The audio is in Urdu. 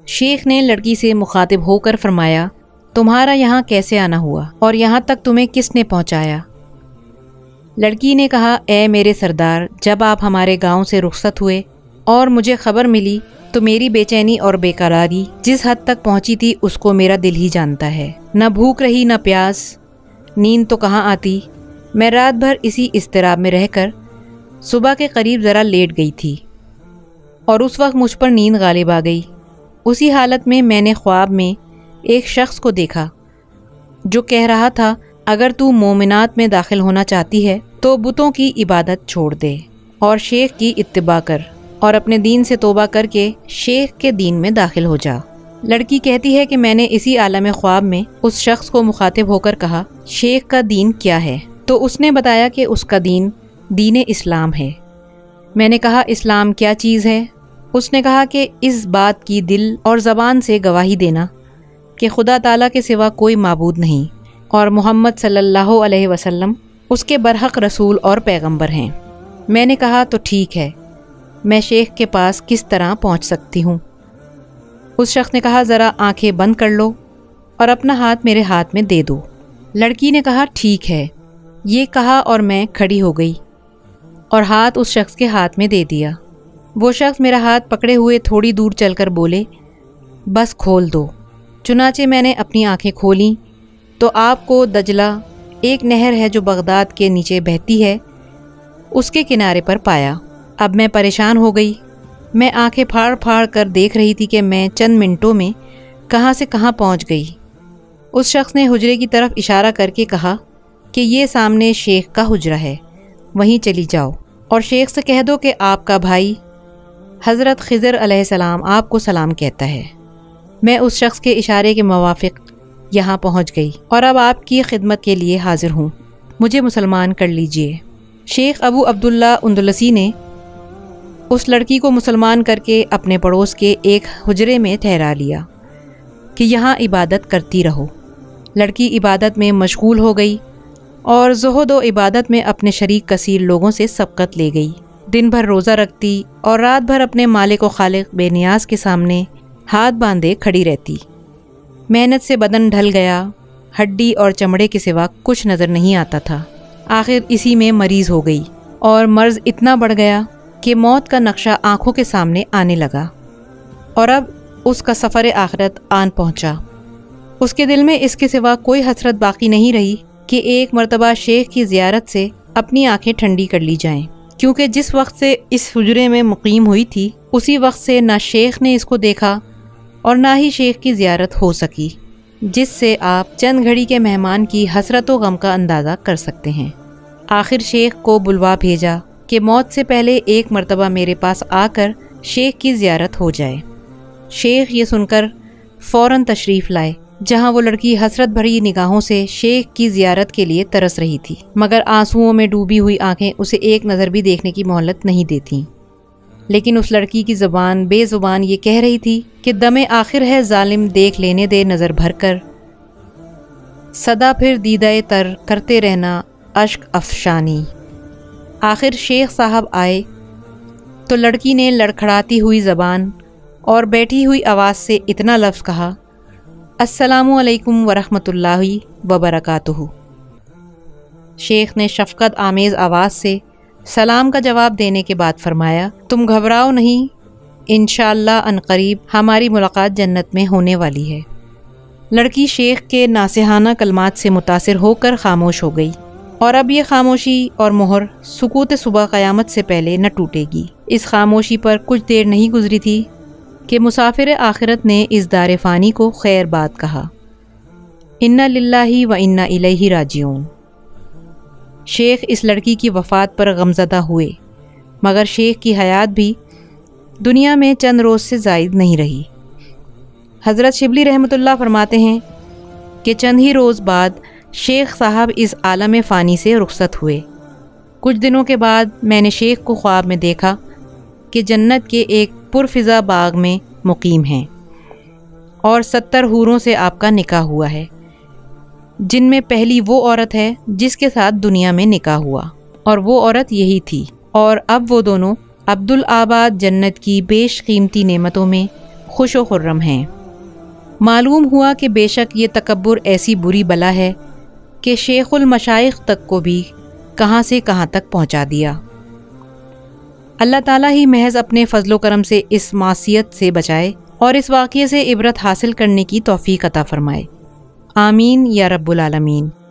شیخ نے لڑکی سے مخاطب ہو کر فرمایا، تمہارا یہاں کیسے آنا ہوا اور یہاں تک تمہیں کس نے پہنچایا؟ لڑکی نے کہا، اے میرے سردار، جب آپ ہمارے گاؤں سے رخصت ہوئے اور مجھے خبر ملی تو میری بے چینی اور بے قراری جس حد تک پہنچی تھی اس کو میرا دل ہی جانتا ہے۔ نہ بھوک رہی نہ پیاس، نیند تو کہاں آتی۔ میں رات بھر اسی اضطراب میں رہ کر صبح کے قریب ذرا لیٹ گئی تھی اور اس وقت مجھ پر نیند غالب آ گئی۔ اسی حالت میں نے خواب میں ایک شخص کو دیکھا جو کہہ رہا تھا، اگر تو مومنات میں داخل ہونا چاہتی ہے تو بتوں کی عبادت چھوڑ دے اور شیخ کی اتباع کر اور اپنے دین سے توبہ کر کے شیخ کے دین میں داخل ہو جا۔ لڑکی کہتی ہے کہ میں نے اسی عالم خواب میں اس شخص کو مخاطب ہو کر کہا، شیخ کا دین کیا ہے؟ تو اس نے بتایا کہ اس کا دین دین اسلام ہے۔ میں نے کہا، اسلام کیا چیز ہے؟ اس نے کہا کہ اس بات کی دل اور زبان سے گواہی دینا کہ خدا تعالیٰ کے سوا کوئی معبود نہیں اور محمد صلی اللہ علیہ وسلم اس کے برحق رسول اور پیغمبر ہیں۔ میں نے کہا، تو ٹھیک ہے، میں شیخ کے پاس کس طرح پہنچ سکتی ہوں؟ اس شخص نے کہا، ذرا آنکھیں بند کر لو اور اپنا ہاتھ میرے ہاتھ میں دے دو۔ لڑکی نے کہا، ٹھیک ہے۔ یہ کہا اور میں کھڑی ہو گئی اور ہاتھ اس شخص کے ہاتھ میں دے دیا۔ وہ شخص میرا ہاتھ پکڑے ہوئے تھوڑی دور چل کر بولے، بس کھول دو۔ چنانچہ میں نے اپنی آنکھیں کھولیں تو آپ کو دجلہ، ایک نہر ہے جو بغداد کے نیچے بہتی ہے، اس کے کنارے پر پایا۔ اب میں پریشان ہو گئی۔ میں آنکھیں پھاڑ پھاڑ کر دیکھ رہی تھی کہ میں چند منٹوں میں کہاں سے کہاں پہنچ گئی۔ اس شخص نے حجرے کی طرف اشارہ کر کے کہا کہ یہ سامنے شیخ کا حجرہ ہے، وہیں چلی جاؤ اور شیخ سے کہہ دو کہ آپ کا بھائی حضرت خضر علیہ السلام آپ کو سلام کہتا ہے۔ میں اس شخص کے اشارے کے موافق یہاں پہنچ گئی اور اب آپ کی خدمت کے لیے حاضر ہوں، مجھے مسلمان کر لیجئے۔ شیخ ابو عبداللہ اندلسی نے اس لڑکی کو مسلمان کر کے اپنے پڑوس کے ایک حجرے میں ٹھہرا لیا کہ یہاں عبادت کرتی رہو۔ لڑکی عبادت میں مشغول ہو گئی اور زہد و عبادت میں اپنے شریک کثیر لوگوں سے سبقت لے گئی۔ دن بھر روزہ رکھتی اور رات بھر اپنے مالک و خالق بے نیاز کے سامنے ہاتھ باندھے کھڑی رہتی۔ محنت سے بدن ڈھل گیا، ہڈی اور چمڑے کے سوا کچھ نظر نہیں آتا تھا۔ آخر اسی میں مریض ہو گئی اور مرض اتنا بڑھ گیا کہ موت کا نقشہ آنکھوں کے سامنے آنے لگا اور اب اس کا سفر آخرت آن پہنچا۔ اس کے دل میں اس کے سوا کوئی حسرت باقی نہیں رہی کہ ایک مرتبہ شیخ کی زیارت سے اپنی آنکھیں ٹھنڈی کر لی جائیں، کیونکہ جس وقت سے اس حجرے میں مقیم ہوئی تھی اسی وقت سے نہ شیخ نے اس کو دیکھا اور نہ ہی شیخ کی زیارت ہو سکی، جس سے آپ چند گھڑی کے مہمان کی حسرت و غم کا اندازہ کر سکتے ہیں۔ آخر شیخ کو بلوا بھیجا کہ موت سے پہلے ایک مرتبہ میرے پاس آ کر شیخ کی زیارت ہو جائے۔ شیخ یہ سن کر فوراً تشریف لائے، جہاں وہ لڑکی حسرت بھری نگاہوں سے شیخ کی زیارت کے لیے ترس رہی تھی، مگر آنسوؤں میں ڈوبی ہوئی آنکھیں اسے ایک نظر بھی دیکھنے کی مہلت نہیں دیتیں۔ لیکن اس لڑکی کی زبان بے زبان یہ کہہ رہی تھی کہ دم آخر ہے ظالم، دیکھ لینے دے نظر بھر کر، صدا پھر دیدہ تر کرتے رہنا اشک افشانی۔ آخر شیخ صاحب آئے تو لڑکی نے لڑکھڑاتی ہوئی زبان اور بیٹھی ہوئی آواز سے اتنا لفظ کہا، السلام علیکم ورحمۃ اللہ وبرکاتہ۔ شیخ نے شفقت آمیز آواز سے سلام کا جواب دینے کے بعد فرمایا، تم گھبراؤ نہیں، انشاءاللہ عنقریب ہماری ملاقات جنت میں ہونے والی ہے۔ لڑکی شیخ کے ناصحانہ کلمات سے متاثر ہو کر خاموش ہو گئی، اور اب یہ خاموشی اور مہر سکوت صبح قیامت سے پہلے نہ ٹوٹے گی۔ اس خاموشی پر کچھ دیر نہیں گزری تھی کہ مسافر آخرت نے اس دار فانی کو خیر بات کہا، انا للہ و انا الیہ راجعون۔ شیخ اس لڑکی کی وفات پر غمزدہ ہوئے، مگر شیخ کی حیات بھی دنیا میں چند روز سے زائد نہیں رہی۔ حضرت شبلی رحمۃ اللہ فرماتے ہیں کہ چند ہی روز بعد شیخ صاحب اس عالم فانی سے رخصت ہوئے۔ کچھ دنوں کے بعد میں نے شیخ کو خواب میں دیکھا کہ جنت کے ایک پرفضا باغ میں مقیم ہیں اور 70 حوروں سے آپ کا نکاح ہوا ہے، جن میں پہلی وہ عورت ہے جس کے ساتھ دنیا میں نکاح ہوا، اور وہ عورت یہی تھی، اور اب وہ دونوں عبدالآباد جنت کی بیش قیمتی نعمتوں میں خوش و خرم ہیں۔ معلوم ہوا کہ بے شک یہ تکبر ایسی بری بلا ہے کہ شیخ المشائخ تک کو بھی کہاں سے کہاں تک پہنچا دیا۔ اللہ تعالیٰ ہی محض اپنے فضل و کرم سے اس معصیت سے بچائے اور اس واقعے سے عبرت حاصل کرنے کی توفیق عطا فرمائے۔ آمین یا رب العالمین۔